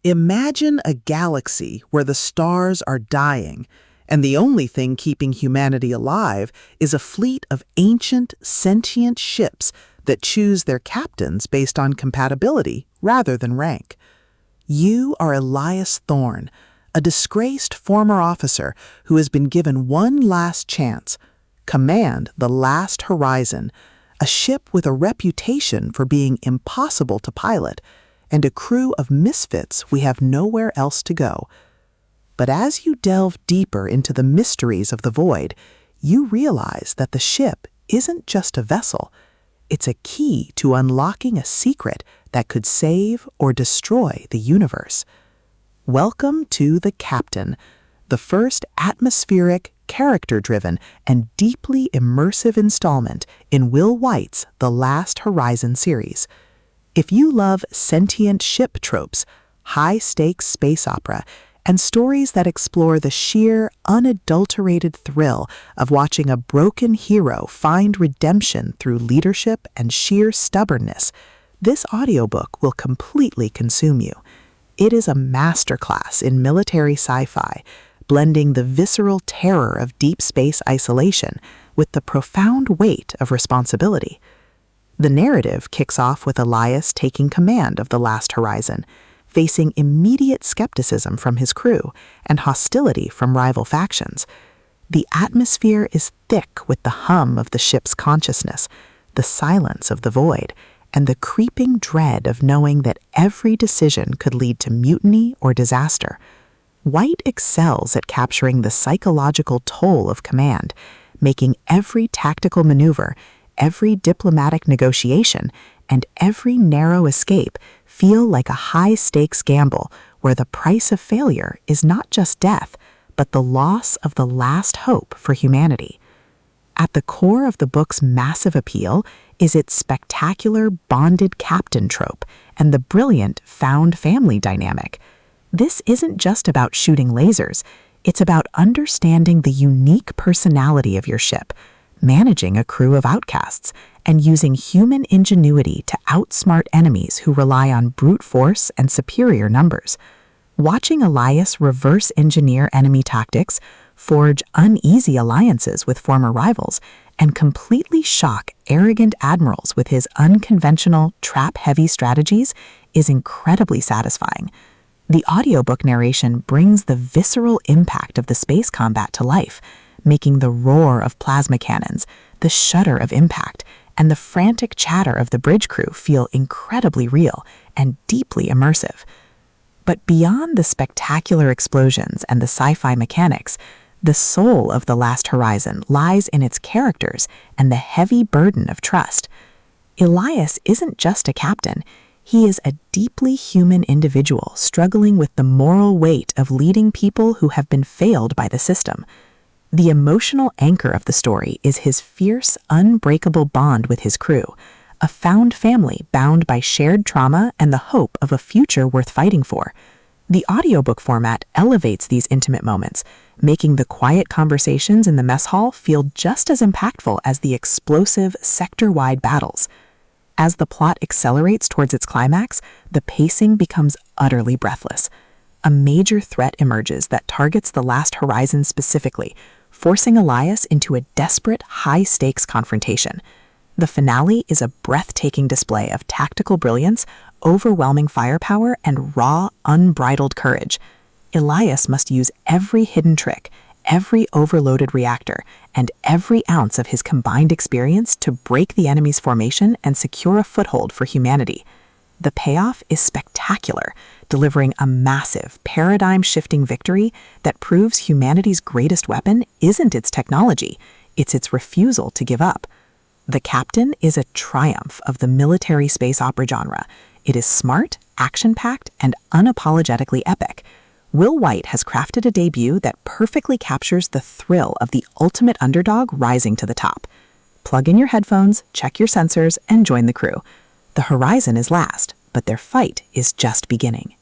Imagine a galaxy where the stars are dying, and the only thing keeping humanity alive is a fleet of ancient, sentient ships that choose their captains based on compatibility rather than rank. You are Elias Thorne, a disgraced former officer who has been given one last chance. Command the Last Horizon, a ship with a reputation for being impossible to pilot, and a crew of misfits we have nowhere else to go. But as you delve deeper into the mysteries of the void, you realize that the ship isn't just a vessel. It's a key to unlocking a secret that could save or destroy the universe. Welcome to The Captain, the first atmospheric, character-driven, and deeply immersive installment in Will Wight's The Last Horizon series. If you love sentient ship tropes, high-stakes space opera, and stories that explore the sheer, unadulterated thrill of watching a broken hero find redemption through leadership and sheer stubbornness, this audiobook will completely consume you. It is a masterclass in military sci-fi, blending the visceral terror of deep space isolation with the profound weight of responsibility. The narrative kicks off with Elias taking command of the Last Horizon, facing immediate skepticism from his crew and hostility from rival factions. The atmosphere is thick with the hum of the ship's consciousness, the silence of the void, and the creeping dread of knowing that every decision could lead to mutiny or disaster. Wight excels at capturing the psychological toll of command, making every tactical maneuver, every diplomatic negotiation, and every narrow escape feel like a high-stakes gamble where the price of failure is not just death, but the loss of the last hope for humanity. At the core of the book's massive appeal is its spectacular bonded captain trope and the brilliant found family dynamic. This isn't just about shooting lasers, it's about understanding the unique personality of your ship, managing a crew of outcasts, and using human ingenuity to outsmart enemies who rely on brute force and superior numbers. Watching Elias reverse engineer enemy tactics, forge uneasy alliances with former rivals, and completely shock arrogant admirals with his unconventional, trap-heavy strategies is incredibly satisfying. The audiobook narration brings the visceral impact of the space combat to life, making the roar of plasma cannons, the shudder of impact, and the frantic chatter of the bridge crew feel incredibly real and deeply immersive. But beyond the spectacular explosions and the sci-fi mechanics, the soul of The Last Horizon lies in its characters and the heavy burden of trust. Elias isn't just a captain. He is a deeply human individual struggling with the moral weight of leading people who have been failed by the system. The emotional anchor of the story is his fierce, unbreakable bond with his crew, a found family bound by shared trauma and the hope of a future worth fighting for. The audiobook format elevates these intimate moments, making the quiet conversations in the mess hall feel just as impactful as the explosive, sector-wide battles. As the plot accelerates towards its climax, the pacing becomes utterly breathless. A major threat emerges that targets the Last Horizon specifically, forcing Elias into a desperate, high-stakes confrontation. The finale is a breathtaking display of tactical brilliance, overwhelming firepower, and raw, unbridled courage. Elias must use every hidden trick, every overloaded reactor, and every ounce of his combined experience to break the enemy's formation and secure a foothold for humanity. The payoff is spectacular, delivering a massive, paradigm-shifting victory that proves humanity's greatest weapon isn't its technology, it's its refusal to give up. The Captain is a triumph of the military space opera genre. It is smart, action-packed, and unapologetically epic. Will Wight has crafted a debut that perfectly captures the thrill of the ultimate underdog rising to the top. Plug in your headphones, check your sensors, and join the crew. The horizon is last, but their fight is just beginning.